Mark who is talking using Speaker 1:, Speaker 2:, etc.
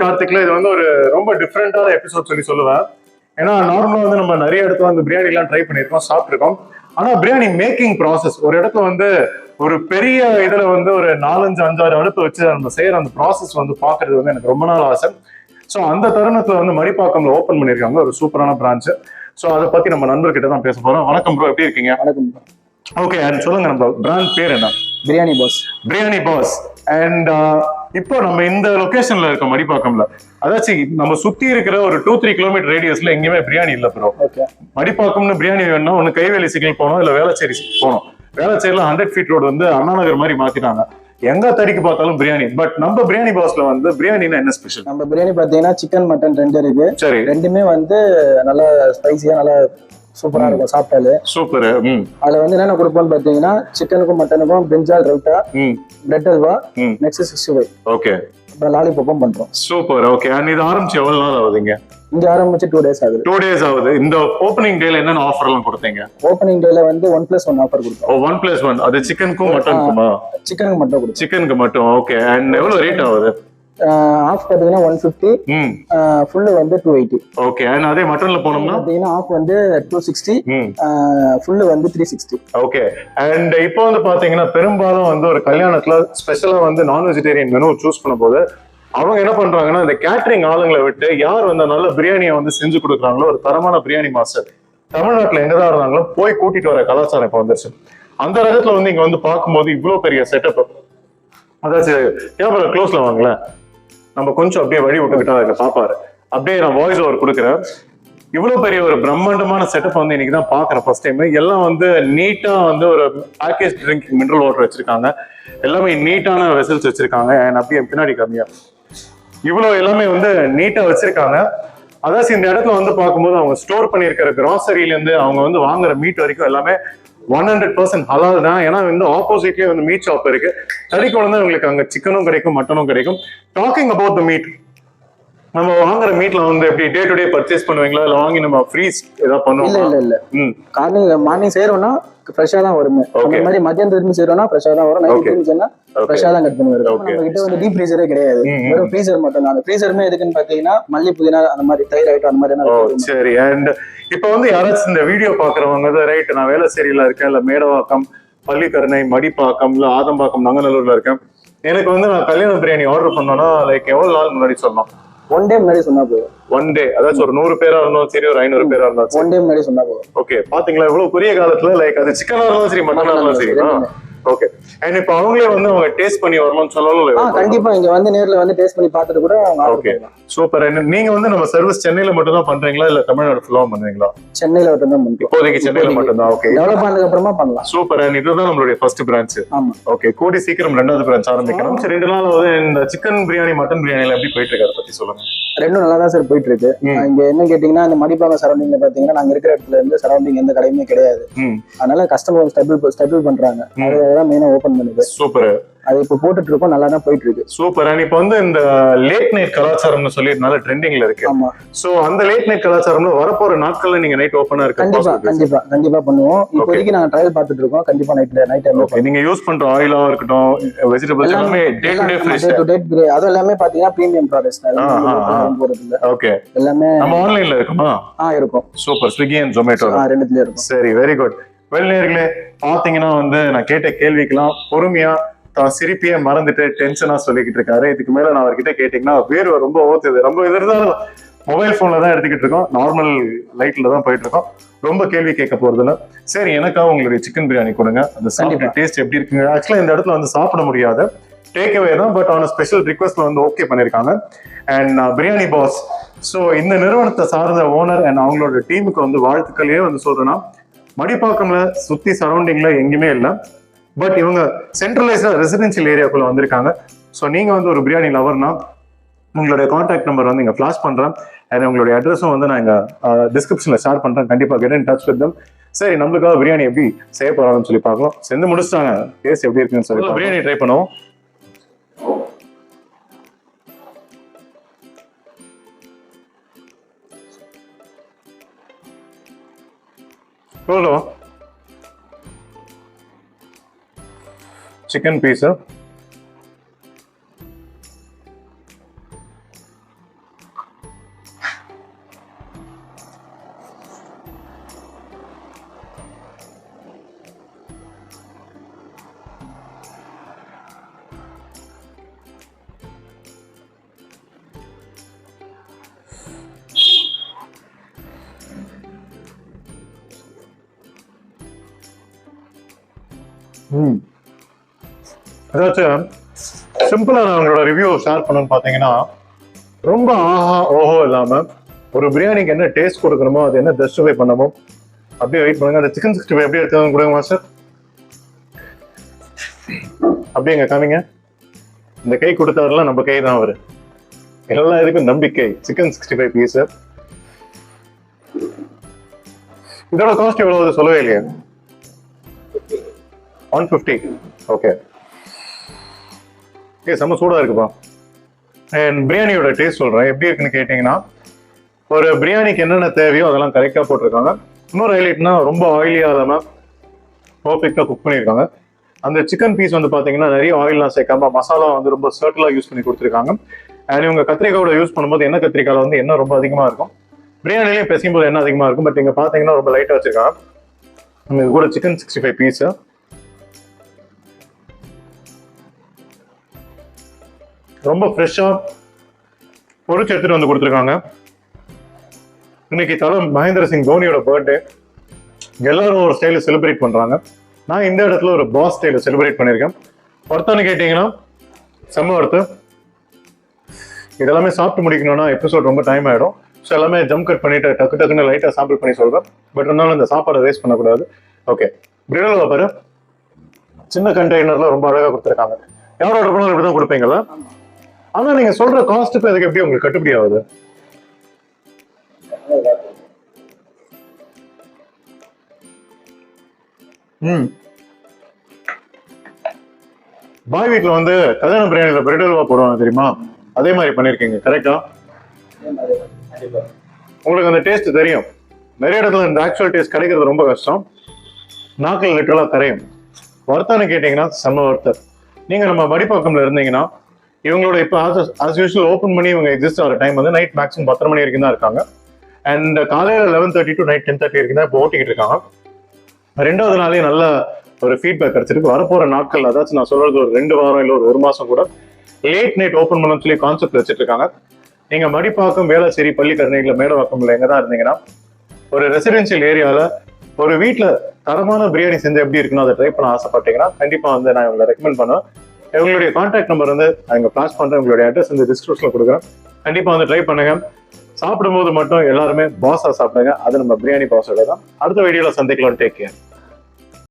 Speaker 1: கார்த்திக்ல இது வந்து ஒரு ரொம்ப டிஃப்ரெண்டான எபிசோட் சொல்லுவேன். ஏன்னா நார்மலா வந்து நம்ம நிறைய இடத்துல வந்து பிரியாணி எல்லாம் ட்ரை பண்ணிருக்கோம், சாப்பிட்டுருக்கோம். ஆனா பிரியாணி மேக்கிங் ப்ராசஸ் ஒரு இடத்துல வந்து ஒரு பெரிய இதுல வந்து ஒரு 4-5-6 அடுப்பு வச்சு நம்ம செய்யற அந்த ப்ராசஸ் வந்து பாக்குறது வந்து எனக்கு ரொம்ப நாள் ஆசை. ஸோ அந்த தருணத்துல வந்து மடிப்பாக்கம்ல ஓப்பன் பண்ணிருக்காங்க ஒரு சூப்பரான பிரான்ச். ஸோ அதை பத்தி நம்ம நண்பர்கிட்ட தான் பேச போறோம். வணக்கம் ப்ரோ, எப்படி இருக்கீங்க?
Speaker 2: வணக்கம்.
Speaker 1: ஓகே, அண்ட் சொல்லுங்க நம்ம பிராண்ட் பேர் என்ன?
Speaker 2: Biryani boss.
Speaker 1: Biryani boss. And இப்போ நம்ம இந்த லொகேஷன்ல இருக்கோம் மடிப்பாக்கம்ல. அதாச்சும் நம்ம சுத்தி இருக்கிற ஒரு 2-3 கிலோமீட்டர் ரேடியஸ்ல எங்கேயுமே பிரியாணி இல்ல ப்ரோ. மடிப்பாக்கம்னு பிரியாணி வேணும்னா ஒன்னு கைவேலி சிக்னல் போனோம், இல்ல வேளச்சேரி போனோம். வேளச்சேரியில 100 ஃபீட் ரோடு வந்து அண்ணா நகர் மாதிரி மாத்திட்டாங்க. எங்க தடிக்கு பார்த்தாலும் பிரியாணி. பட் நம்ம பிரியாணி பாஸ்ல வந்து பிரியாணினா என்ன ஸ்பெஷல்?
Speaker 2: நம்ம பிரியாணி பாத்தீங்கன்னா சிக்கன் மட்டன் ரெண்டு இருக்கு.
Speaker 1: சரி.
Speaker 2: ரெண்டுமே வந்து நல்லா ஸ்பைசியா நல்லா சூப்பரா இருக்கும் சாப்பிட்டாலே.
Speaker 1: சூப்பர்.
Speaker 2: அதுல வந்து என்னென்ன கொடுப்போம்னு பாத்தீங்கன்னா சிக்கனுக்கும் மட்டனுக்கும் பிரிஞ்சால் ரைட்டா, பிரெட் அல்வா, நெக்ஸ்ட் 65.
Speaker 1: ஓகே.
Speaker 2: அப்புறம் லாலிபாப்பும் பண்றோம்.
Speaker 1: சூப்பர். ஓகே. அண்ட் இது ஆரம்பிச்சு எவ்வளவு நாள் ஆகுதுங்க?
Speaker 2: இங்க ஆரம்பிச்சு 2 days ஆகுது.
Speaker 1: 2 days ஆகுது. இந்த ஓப்பனிங் டேல என்னென்ன ஆஃபர் எல்லாம் கொடுத்தீங்க?
Speaker 2: ஓப்பனிங் டேல வந்து 1+1 ஆஃபர் கொடுத்தோம்.
Speaker 1: 1+1. அது சிக்கனுக்கும் மட்டனுக்குமா?
Speaker 2: சிக்கனுக்கு மட்டும் கொடுத்தோம்.
Speaker 1: சிக்கனுக்கு மட்டும். ஓகே. அண்ட் எவ்வளவு ரேட் ஆகுது?
Speaker 2: ஆஃப் பாத்தீங்கன்னா 150, ஃபுல் வந்து 280.
Speaker 1: ஓகே. அண்ட் அதே மட்டன்ல போனோம்னா
Speaker 2: பாத்தீங்கன்னா ஆஃப் வந்து 260, ஃபுல் வந்து 360.
Speaker 1: ஓகே. அண்ட் இப்போ வந்து பாத்தீங்கன்னா பெரும்பாலும் வந்து ஒரு கல்யாணத்துல ஸ்பெஷலா வந்து நான் வெஜிடேரியன் மெனு சூஸ் பண்ணும் போது அவங்க என்ன பண்றாங்கன்னா இந்த கேட்டரிங் ஆளுங்களை விட்டு யார் வந்து நல்ல பிரியாணியை வந்து செஞ்சு கொடுக்குறாங்களோ, ஒரு தரமான பிரியாணி மாஸ்டர் தமிழ்நாட்டுல எங்கதான் இருந்தாங்களோ போய் கூட்டிட்டு வர கலாச்சாரம் இப்போ வந்துருச்சு. அந்த ரகத்துல வந்து இங்க வந்து பார்க்கும்போது இவ்வளவு பெரிய செட்டப். அதாச்சும் கேமரா க்ளோஸ்ல வாங்கல, நம்ம கொஞ்சம் அப்படியே வழி விட்டுக்கிட்டா அதுல பாப்பாரு. அப்படியே நான் வாய்ஸ் ஓவர் கொடுக்குறேன். இவ்வளவு பெரிய ஒரு பிரம்மாண்டமான செட்டப் வந்து இன்னைக்கு தான் பாக்குறேன் ஃபர்ஸ்ட் டைம். எல்லாம் வந்து நீட்டா வந்து ஒரு பேக்கேஜ் ட்ரிங்க் மினரல் வாட்டர் வச்சிருக்காங்க. எல்லாமே நீட்டான வெசல்ஸ் வச்சிருக்காங்க. அண்ட் அப்படியே பின்னாடி கம்மியா இவ்வளவு எல்லாமே வந்து நீட்டா வச்சிருக்காங்க. அதாச்சும் இந்த இடத்துல வந்து பார்க்கும்போது அவங்க ஸ்டோர் பண்ணியிருக்கிற கிராசரியில இருந்து அவங்க வந்து வாங்குற மீட் வரைக்கும் எல்லாமே 100% ஹலால் தான். ஏன்னா வந்து ஆப்போசிட்லயே வந்து மீட் ஷாப் இருக்கு. தடிக்கு வந்து உங்களுக்கு அங்க சிக்கனும் கிடைக்கும், மட்டனும் கிடைக்கும். டாக்கிங் அபவுட் த மீட், நம்ம வாங்குற மீட்ல வந்து எப்படி டே டு டே பர்ச்சேஸ் பண்ணுவீங்களா, இல்ல வாங்கி நம்ம ஃப்ரீஸ் ஏதாவது பண்ணுவோம்?
Speaker 2: இல்ல மார்னிங் செய்யறோம்னா ஃப்ரெஷ்ஷா தான் வரும். அந்த மாதிரி மத்தியானத்துக்கு செய்யறோம்னா ஃப்ரெஷ்ஷா தான் வரும். நைட் செஞ்சோம்னா ஃப்ரெஷ்ஷா தான் கட் பண்ணி வரும். நம்ம கிட்ட வந்து டீப் ஃப்ரீசரே கிடையாது, வெறும் ஃப்ரீசர் மட்டும் தான். அந்த ஃப்ரீசருமே எதுக்குன்னு பாத்தீங்கன்னா மல்லி புதினா அந்த மாதிரி தயிர் ஐட்டம் அந்த மாதிரி.
Speaker 1: சரி. அண்ட் இப்ப வந்து யாராச்சும் இந்த வீடியோ பாக்குறவங்க ரைட், நான் வேளச்சேரியில இருக்கேன், இல்ல மேடவாக்கம், பள்ளிக்கரணை, மடிப்பாக்கம், இல்ல ஆதம்பாக்கம், நங்கநல்லூர்ல இருக்கேன், எனக்கு வந்து நான் கல்யாண பிரியாணி ஆர்டர் பண்ணோம்னா லைக் எவ்வளவு நாள் முன்னாடி சொல்லணும்?
Speaker 2: 1 day முன்னாடி சொன்னா போதும்.
Speaker 1: 1 day. அதாச்சும் ஒரு 100 பேரா இருந்தாலும் சரி, ஒரு 500 பேரா இருந்தாலும்
Speaker 2: 1 day முன்னாடி சொன்னா போதும்.
Speaker 1: ஓகே. பாத்தீங்களா இவ்வளவு பெரிய காலத்துல லைக் அது சிக்கனா இருந்தாலும் சரி, மட்டனா இருந்தாலும் சரி. ஓகே. அண்ட் இப்போ அவங்களே வந்து அவங்க டேஸ்ட் பண்ணி வரணும்னு சொல்லலாம்.
Speaker 2: கண்டிப்பா இங்க வந்து நேர்ல வந்து டேஸ்ட் பண்ணி பார்த்துட்டு கூட.
Speaker 1: Okay, super. நீங்க வந்து நம்ம சர்வீஸ் சென்னையில மட்டும் தான் பண்றீங்களா, இல்ல தமிழ்நாடு ஃபுல்லா பண்ணுவீங்களா?
Speaker 2: சென்னையில மட்டும் தான் பண்றோம்.
Speaker 1: இப்போதைக்கு சென்னையில மட்டும் தான். ஓகே.
Speaker 2: டெவலப் பண்ணதுக்கு அப்புறமா பண்ணலாம்.
Speaker 1: சூப்பர். அண்ட் இதுதான் நம்மளுடைய ஃபர்ஸ்ட் பிரான்ச்.
Speaker 2: ஆமா.
Speaker 1: ஓகே. கூடி சீக்கிரம் 2வது பிரான்ச் ஆரம்பிக்கணும். சரி, 2 நாள் வந்து இந்த சிக்கன் பிரியாணி, மட்டன் பிரியாணில எப்படி போயிட்டு இருக்கு, அதை பத்தி சொல்லுங்க.
Speaker 2: ரெண்டும் நல்லா தான் சார் போயிட்டு இருக்கு. இங்க என்ன கேட்டீங்கன்னா இந்த மடிப்பாக்கம் சரௌண்டிங்ல பாத்தீங்கன்னா நாங்க இருக்கிற இடத்துல இருந்து சரௌண்டிங் எந்த கடையுமே கிடையாது. அதனால கஸ்டமர் ஸ்டெபிள் பண்றாங்க. அதுதான் மெயினா ஓபன் பண்ணுது.
Speaker 1: சூப்பர்.
Speaker 2: அது இப்ப போட்டுட்டு இருக்கோம், நல்லா தான் போயிட்டு இருக்கு.
Speaker 1: சூப்பர். அண்ட் இப்போ வந்து இந்த லேட் நைட் கலாச்சாரம்னு சொல்லினால ட்ரெண்டிங்ல இருக்கு.
Speaker 2: ஆமா.
Speaker 1: சோ அந்த லேட் நைட் கலாச்சாரம்ல வரப்போற நாட்கள்ல நீங்க நைட் ஓபனா இருக்கு?
Speaker 2: கண்டிப்பா பண்ணுவோம். இப்போதைக்கு நாங்க ட்ரையல் பார்த்துட்டு இருக்கோம். கண்டிப்பா நைட் டைம்.
Speaker 1: ஓகே. நீங்க யூஸ் பண்ற ஆயிலா இருக்கட்டும், வெஜிடபிள்ஸ் எல்லாமே day to day fresh. Day to day
Speaker 2: அது எல்லாமே பாத்தீங்கன்னா பிரீமியம் ப்ராடக்ட்ஸ். போறது இல்ல.
Speaker 1: ஓகே.
Speaker 2: எல்லாமே
Speaker 1: நம்ம ஆன்லைன்ல இருக்குமா?
Speaker 2: இருக்கும்.
Speaker 1: சூப்பர். ஸ்விக்கி அண்ட் ஜொமேட்டோ
Speaker 2: ரெண்டுலயும் இருக்கும்.
Speaker 1: சரி, வெரி குட். வெள்ளையர்களே பாத்தீங்கன்னா வந்து நான் கேட்ட கேள்விக்கெல்லாம் பொறுமையா சிரிப்பையே மறந்துட்டு டென்ஷனா சொல்லிக்கிட்டு இருக்காரு. இதுக்கு மேல நான் அவர்கிட்ட கேட்டீங்கன்னா வேர்வை ரொம்ப ஓத்துது. ரொம்ப இது இருந்தாலும் மொபைல் போன்ல தான் எடுத்துக்கிட்டு இருக்கோம், நார்மல் லைட்ல தான் போயிட்டு இருக்கோம். ரொம்ப கேள்வி கேட்க போறது இல்ல. சரி, எனக்காக உங்களுடைய சிக்கன் பிரியாணி கொடுங்க. அந்த சாப்பிட்ட டேஸ்ட் எப்படி இருக்குங்க? ஆக்சுவலா இந்த இடத்துல வந்து சாப்பிட முடியாது, டேக் அவே தான். பட் ஆன ஸ்பெஷல் ரிக்வெஸ்ட்ல வந்து ஓகே பண்ணிருக்காங்க. அண்ட் பிரியாணி பாஸ், ஸோ இந்த நிறுவனத்தை சார்ந்த ஓனர் அண்ட் அவங்களோட டீமுக்கு வந்து வாழ்த்துக்களையே வந்து சொல்றேன்னா, மடிப்பாக்கம்ல சுத்தி சரௌண்டிங்ல எங்கேயுமே இல்லை. பட் இவங்க சென்ட்ரலைஸ்டா ரெசிடென்சியல் ஏரியாக்குள்ள வந்திருக்காங்க. ஸோ நீங்க வந்து ஒரு பிரியாணி லவர்னா உங்களுடைய கான்டாக்ட் நம்பர் வந்து இங்க ஃபிளாஷ் பண்றேன். அண்ட் உங்களுடைய அட்ரஸும் வந்து நான் இங்க டிஸ்கிரிப்ஷன்ல ஷேர் பண்றேன். கண்டிப்பா get in touch with them. சரி, நம்மளுக்காக பிரியாணி எப்படி செய்ய போறாங்கன்னு சொல்லி பார்க்கலாம். செஞ்சு முடிச்சிட்டாங்க, டேஸ்ட் எப்படி இருக்குன்னு சொல்லி பிரியாணி ட்ரை பண்ணுவோம். சிக்கன் பீஸ் ஏதாச்சும் சிம்பிளா நான் உங்களோட ரிவ்யூ ஷேர் பண்ணணும்னு பாத்தீங்கன்னா, ரொம்ப ஆஹா ஓஹோ இல்லாம ஒரு பிரியாணிக்கு என்ன டேஸ்ட் கொடுக்கணுமோ அது என்ன ஜஸ்டிஃபை பண்ணமோ அப்படியே வெயிட் பண்ணுங்க. அந்த சிக்கன் 65 எப்படி எடுத்து கொடுங்க மாஸ்டர். அப்படியே எங்க காமிங்க. இந்த கை கொடுத்தவரெல்லாம் நம்ம கை தான் அவரு. எல்லா இதுக்கும் நம்பிக்கை. Chicken 65 piece. இதோட காஸ்ட் எவ்வளவு சொல்லவே இல்லையா? 150. ஓகே ஓகே, செம்ம சூடா இருக்குப்பா. அண்ட் பிரியாணியோட டேஸ்ட் சொல்றேன் எப்படி இருக்குன்னு கேட்டீங்கன்னா, ஒரு பிரியாணிக்கு என்னென்ன தேவையோ அதெல்லாம் கரெக்டா போட்டிருக்காங்க. இன்னொரு ஹைலைட்னா ரொம்ப ஆயிலியா இல்லாம பர்ஃபெக்டா குக் பண்ணியிருக்காங்க. அந்த சிக்கன் பீஸ் வந்து பாத்தீங்கன்னா நிறைய ஆயில்லாம் சேர்க்காம மசாலா வந்து ரொம்ப சர்க்கிளா யூஸ் பண்ணி கொடுத்துருக்காங்க. அண்ட் இவங்க கத்திரிக்காயோட யூஸ் பண்ணும்போது என்ன கத்திரிக்காயில வந்து என்ன ரொம்ப அதிகமா இருக்கும், பிரியாணிலையும் பேசும் போது என்ன அதிகமா இருக்கும். பட் இங்க பாத்தீங்கன்னா ரொம்ப லைட்டா வச்சிருக்காங்க. இது கூட சிக்கன் 65 பீஸ் ரொம்ப ஃப்ரெஷ்ஷா பொரிச்சு எடுத்துட்டு வந்து கொடுத்துருக்காங்க. இன்னைக்கு தலை மகேந்திர சிங் தோனியோட பர்த்டே. எல்லாரும் ஒரு ஸ்டைல செலிப்ரேட் பண்றாங்க. நான் இந்த இடத்துல ஒரு பாஸ் ஸ்டைல செலிப்ரேட் பண்ணியிருக்கேன். ஒருத்தான்னு கேட்டீங்கன்னா செம்ம ஒருத்து. இதெல்லாமே சாப்பிட்டு முடிக்கணும்னா எபிசோட் ரொம்ப டைம் ஆயிடும். ஸோ எல்லாமே ஜம்ப் கட் பண்ணிட்டு டக்கு டக்குன்னு லைட்டா சாம்பிள் பண்ணி சொல்றேன். பட் இருந்தாலும் இந்த சாப்பாடை வேஸ்ட் பண்ணக்கூடாது. ஓகே, பிரியாணி பாரு சின்ன கண்டெய்னர்ல ரொம்ப அழகா கொடுத்துருக்காங்க. யாரோட பண்ணாலும் இப்படிதான் கொடுப்பீங்களா? ஆனா நீங்க சொல்ற காஸ்ட்டுக்கு அதுக்கு எப்படி உங்களுக்கு கட்டுப்படி ஆகுது? பாய் வீட்டுல வந்து கல்யாண பிரியாணில பிரெட் அல்வா போடுவாங்க தெரியுமா? அதே மாதிரி பண்ணிருக்கீங்க. கரெக்டா? உங்களுக்கு அந்த டேஸ்ட் தெரியும். நிறைய இடத்துல இந்த ஆக்சுவல் டேஸ்ட் கிடைக்கிறது ரொம்ப கஷ்டம். நாக்கில் லிட்டரலா கரையும். வர்த்தான்னு கேட்டீங்கன்னா செம்ம வர்த்தர். நீங்க நம்ம மடிப்பாக்கம்ல இருந்தீங்கன்னா இவங்களோட இப்போ ஆஸ் யூஷுவல் ஓப்பன் பண்ணி இவங்க எக்ஸிஸ்ட் ஆகிற டைம் வந்து நைட் மேக்ஸிமம் 10 மணி வரைக்கும் தான் இருக்காங்க. அண்ட் காலையில 11:30 to நைட் 10:30 வரைக்கும் தான் இப்போ ஓட்டிக்கிட்டு இருக்காங்க. ரெண்டாவது நாளே நல்ல ஒரு ஃபீட்பேக் கிடைச்சிருக்கு. வரப்போற நாட்கள், அதாச்சும் நான் சொல்றது ஒரு 2 வாரம் இல்லை ஒரு மாசம் கூட லேட் நைட் ஓப்பன் பண்ணணும்னு சொல்லி கான்செப்ட் வச்சுட்டு இருக்காங்க. நீங்க மடிப்பாக்கம், வேளச்சேரி, பள்ளிக்கரணையில, மேடவாக்கம்ல எங்க தான் இருந்தீங்கன்னா ஒரு ரெசிடென்சியல் ஏரியால ஒரு வீட்டுல தரமான பிரியாணி செஞ்சு எப்படி இருக்குன்னு அதை ட்ரை பண்ண ஆசைப்பட்டீங்கன்னா கண்டிப்பா வந்து நான் உங்களை ரெக்கமெண்ட் பண்ணுவேன். உங்களுடைய கான்டாக்ட் நம்பர் வந்து அங்க பாஸ் பண்றேன். உங்களுடைய அட்ரஸ் வந்து டிஸ்கிரிப்ஷன்ல கொடுக்குறேன். கண்டிப்பா வந்து ட்ரை பண்ணுங்க. சாப்பிடும்போது மட்டும் எல்லாருமே பாஸா சாப்பிடுங்க. அது நம்ம பிரியாணி பாஸோட தான். அடுத்த வீடியோல சந்திக்கலாம். Take care.